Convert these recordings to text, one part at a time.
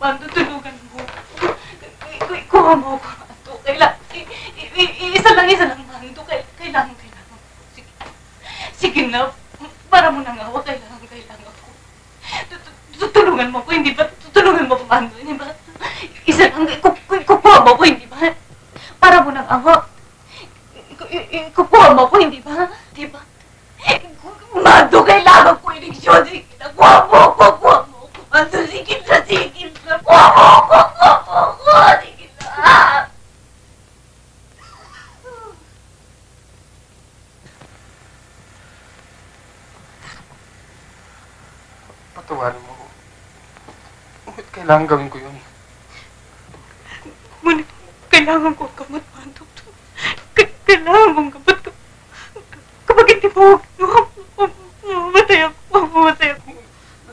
Mando, tulungan mo. Kuha mo ako, Mando. Isa lang, Mando. Kailangan mo. Sige na. Para mo nang awa, kailangan ako. Tutulungan mo ko, hindi ba? Tutulungan mo ko, Mando, hindi ba? Isa lang, kukuha mo ko, hindi ba? Para mo nang awa. Kukuha mo ko, hindi ba? Di ba? Mando, kailangan ko iniksyon. Sige na, kuha mo ko. Mando, sige na. Kuha mo ko. Sige na. Patawarin mo ko. Ngunit kailangan gawin ko yun. Ngunit kailangan ko ang gamot, Mando. Kailangan mong gamot ko. Kapag hindi mo, mamamatay ako.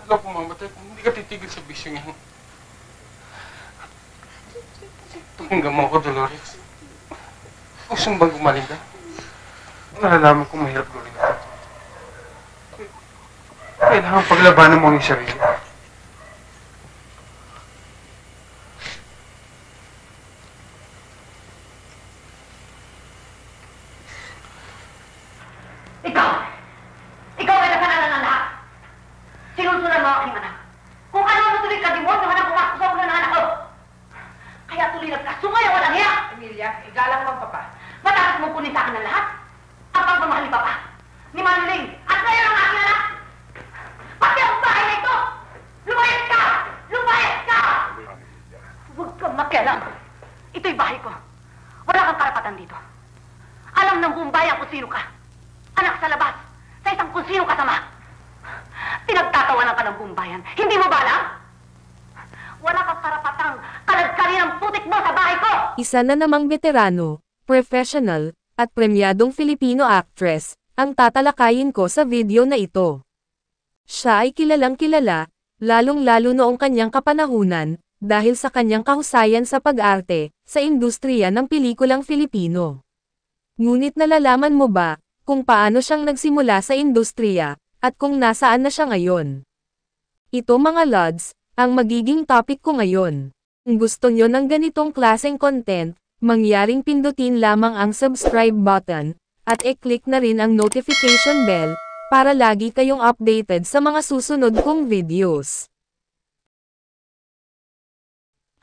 Lalo kung mamatay kung hindi ka titigil sa bisyo yan. Pakinggan mo ako, Dolores. Gusto mo bang gumaling ka? Nalalaman kong mahirap gawin ito. Kailangan paglabanan mo ang sarili. Ikaw ay nakalanan ng lahat. Sinusunod mo aking anak. Kung ano mo tuloy ka, demonyo ka na pumasok sa ulo ng anak ko. Kaya tuloy nagkasungay ang walang hiya. Emilia, igalang mo ang papa. Matapos mo kunin sa akin ng lahat. Ang pagmamahal ni Papa, ni Manuling, at ngayon ang aking anak. Pati ang bahay na ito. Lumayas ka! Huwag kang makialam. Ito'y bahay ko. Wala kang karapatan dito. Alam ng buong bayan kung sino ka. Anak sa labas, sa isang kung sino kasama. Pinagtatawanan ka ng buong bayan. Hindi mo ba alam? Wala kang karapatang kalagkarin ang putik mo sa bahay ko! Isa na namang veterano, professional, at premyadong Filipino actress, ang tatalakayin ko sa video na ito. Siya ay kilalang kilala, lalong-lalo noong kanyang kapanahunan, dahil sa kanyang kahusayan sa pag-arte, sa industriya ng pelikulang Filipino. Ngunit nalalaman mo ba, kung paano siyang nagsimula sa industriya, at kung nasaan na siya ngayon? Ito mga lods, ang magiging topic ko ngayon. Kung gusto nyo ng ganitong klaseng content, mangyaring pindutin lamang ang subscribe button, at i-click na rin ang notification bell, para lagi kayong updated sa mga susunod kong videos.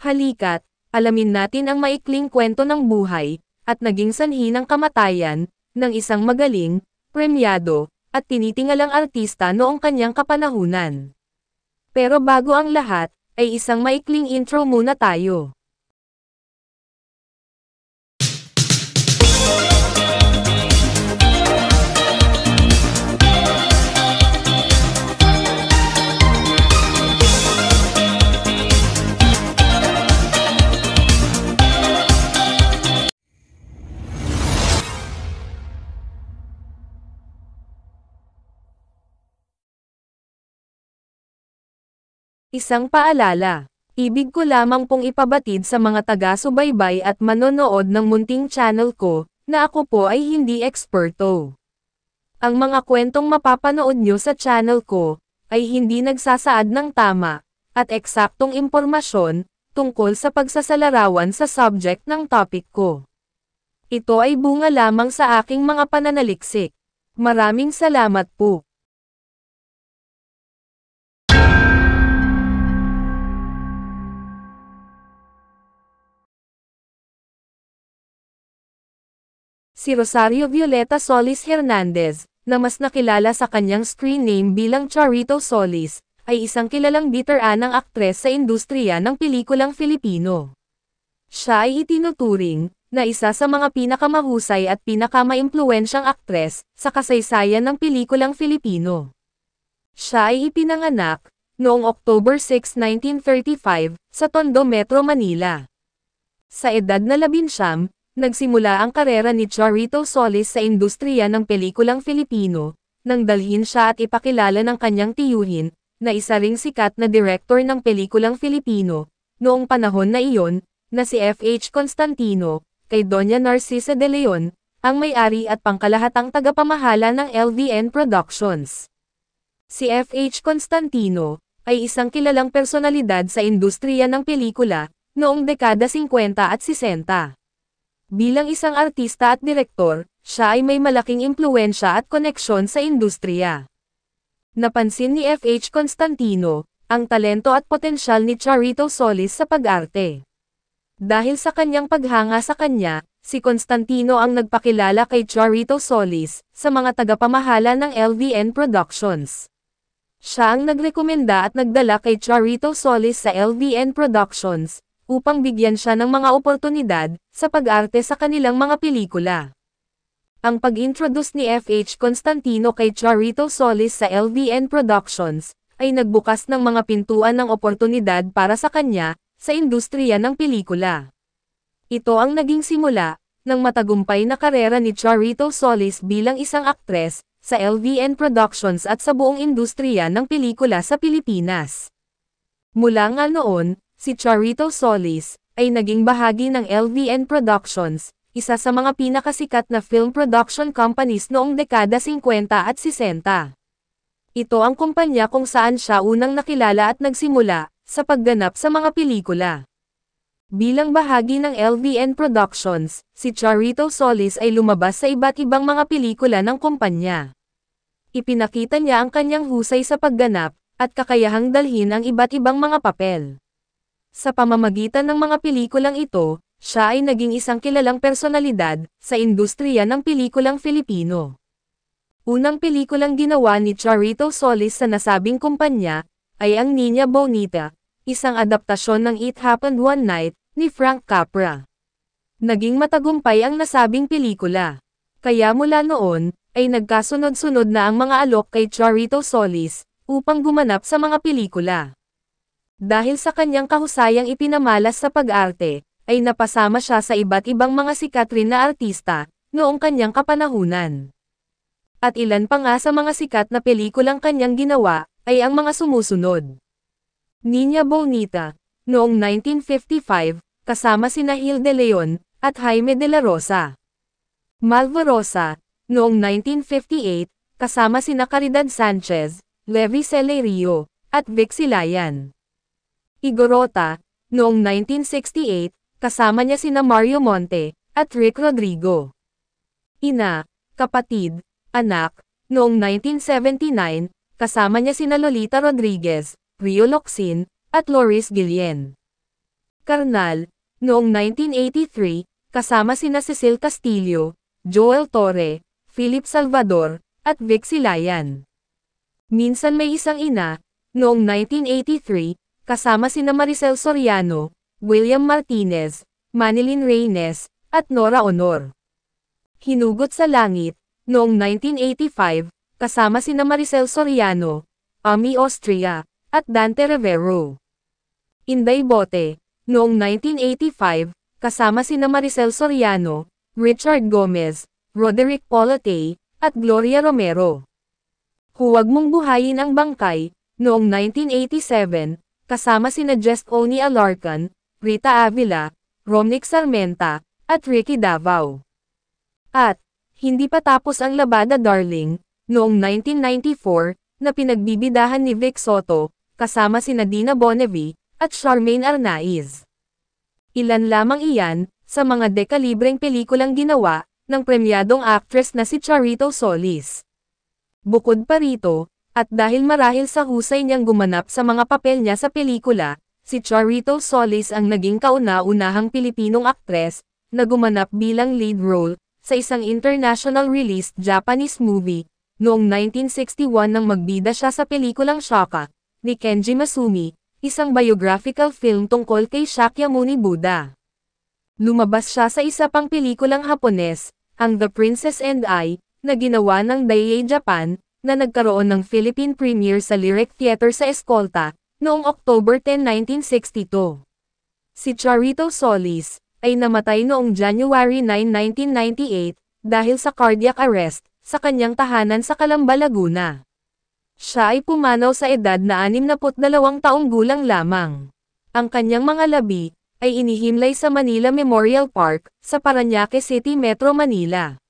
Halika't, alamin natin ang maikling kwento ng buhay, at naging sanhi ng kamatayan, ng isang magaling, premyado, at tinitingalang artista noong kanyang kapanahunan. Pero bago ang lahat, ay isang maikling intro muna tayo. Isang paalala. Ibig ko lamang pong ipabatid sa mga taga-subaybay at manonood ng munting channel ko, na ako po ay hindi eksperto. Ang mga kwentong mapapanood nyo sa channel ko, ay hindi nagsasaad ng tama, at eksaktong impormasyon, tungkol sa pagsasalarawan sa subject ng topic ko. Ito ay bunga lamang sa aking mga pananaliksik. Maraming salamat po. Si Rosario Violeta Solis Hernandez, na mas nakilala sa kanyang screen name bilang Charito Solis, ay isang kilalang veteranang aktres sa industriya ng pelikulang Filipino. Siya ay itinuturing na isa sa mga pinakamahusay at pinakamaimpluwensyang aktres sa kasaysayan ng pelikulang Filipino. Siya ay ipinanganak noong October 6, 1935, sa Tondo, Metro Manila. Sa edad na 19, nagsimula ang karera ni Charito Solis sa industriya ng pelikulang Filipino, nang dalhin siya at ipakilala ng kanyang tiyuhin, na isa ring sikat na direktor ng pelikulang Filipino, noong panahon na iyon, na si F.H. Constantino, kay Doña Narcisa de Leon, ang may-ari at pangkalahatang tagapamahala ng LVN Productions. Si F.H. Constantino ay isang kilalang personalidad sa industriya ng pelikula noong dekada 50 at 60. Bilang isang artista at direktor, siya ay may malaking impluwensya at koneksyon sa industriya. Napansin ni F.H. Constantino ang talento at potensyal ni Charito Solis sa pag-arte. Dahil sa kanyang paghanga sa kanya, si Constantino ang nagpakilala kay Charito Solis sa mga tagapamahala ng LVN Productions. Siya ang nagrekomenda at nagdala kay Charito Solis sa LVN Productions upang bigyan siya ng mga oportunidad sa pag-arte sa kanilang mga pelikula. Ang pag-introduce ni F.H. Constantino kay Charito Solis sa LVN Productions ay nagbukas ng mga pintuan ng oportunidad para sa kanya sa industriya ng pelikula. Ito ang naging simula ng matagumpay na karera ni Charito Solis bilang isang aktres sa LVN Productions at sa buong industriya ng pelikula sa Pilipinas. Mula nga noon, si Charito Solis ay naging bahagi ng LVN Productions, isa sa mga pinakasikat na film production companies noong dekada 50 at 60. Ito ang kumpanya kung saan siya unang nakilala at nagsimula sa pagganap sa mga pelikula. Bilang bahagi ng LVN Productions, si Charito Solis ay lumabas sa iba't ibang mga pelikula ng kumpanya. Ipinakita niya ang kanyang husay sa pagganap at kakayahang dalhin ang iba't ibang mga papel. Sa pamamagitan ng mga pelikulang ito, siya ay naging isang kilalang personalidad sa industriya ng pelikulang Filipino. Unang pelikulang ginawa ni Charito Solis sa nasabing kumpanya ay ang Niña Bonita, isang adaptasyon ng It Happened One Night ni Frank Capra. Naging matagumpay ang nasabing pelikula. Kaya mula noon ay nagkasunod-sunod na ang mga alok kay Charito Solis upang gumanap sa mga pelikula. Dahil sa kanyang kahusayang ipinamalas sa pag-arte, ay napasama siya sa iba't ibang mga sikat rin na artista noong kanyang kapanahunan. At ilan pa nga sa mga sikat na pelikulang kanyang ginawa, ay ang mga sumusunod. Niña Bonita, noong 1955, kasama sina Hil de Leon, at Jaime de la Rosa. Malvarosa, noong 1958, kasama sina Caridad Sanchez, Levi Celerio, at Vic Silayan. Igorota, noong 1968, kasama niya sina Mario Monte, at Rick Rodrigo. Ina, Kapatid, Anak, noong 1979, kasama niya sina Lolita Rodriguez, Rio Locsin, at Loris Guillen. Karnal, noong 1983, kasama sina Cecil Castillo, Joel Torre, Philip Salvador, at Vic Silayan. Minsan May Isang Ina, noong 1983, kasama sina Maricel Soriano, William Martinez, Manilyn Reynes, at Nora Honor. Hinugot sa Langit, noong 1985, kasama sina Maricel Soriano, Ami Austria, at Dante Rivero. Inday Bote, noong 1985, kasama sina Maricel Soriano, Richard Gomez, Roderick Polotay, at Gloria Romero. Huwag Mong Buhayin ang Bangkay, noong 1987, kasama sina Just Oni Alarcon, Rita Avila, Romnick Sarmenta, at Ricky Davao. At Hindi Pa Tapos ang Labada Darling, noong 1994, na pinagbibidahan ni Vic Soto, kasama sina Dina Bonnevie, at Charmaine Arnaiz. Ilan lamang iyan, sa mga dekalibreng pelikulang ginawa, ng premyadong actress na si Charito Solis. Bukod pa rito, at dahil marahil sa husay niyang gumanap sa mga papel niya sa pelikula, si Charito Solis ang naging kauna-unahang Pilipinong aktres, na gumanap bilang lead role, sa isang international released Japanese movie, noong 1961 nang magbida siya sa pelikulang Shaka, ni Kenji Masumi, isang biographical film tungkol kay Shakyamuni Buddha. Lumabas siya sa isa pang pelikulang Hapones, ang The Princess and I, na ginawa ng Daiei Japan, na nagkaroon ng Philippine premiere sa Lyric Theater sa Escolta, noong October 10, 1962. Si Charito Solis ay namatay noong January 9, 1998, dahil sa cardiac arrest, sa kanyang tahanan sa Calamba, Laguna. Siya ay pumanaw sa edad na 62 taong gulang lamang. Ang kanyang mga labi ay inihimlay sa Manila Memorial Park, sa Parañaque City, Metro Manila.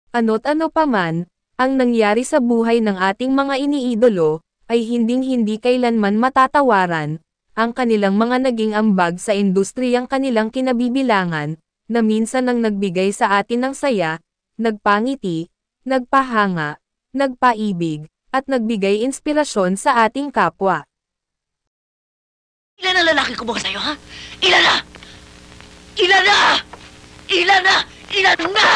Ano't ano pa man, Ang nangyari sa buhay ng ating mga iniidolo, ay hinding-hindi kailanman matatawaran, ang kanilang mga naging ambag sa industriyang kanilang kinabibilangan, na minsan ang nagbigay sa atin ng saya, nagpangiti, nagpahanga, nagpaibig, at nagbigay inspirasyon sa ating kapwa. Ilan ang lalaki kumuha sa'yo, ha? Ilan na? Ilan na? Ilan na? Ilan na?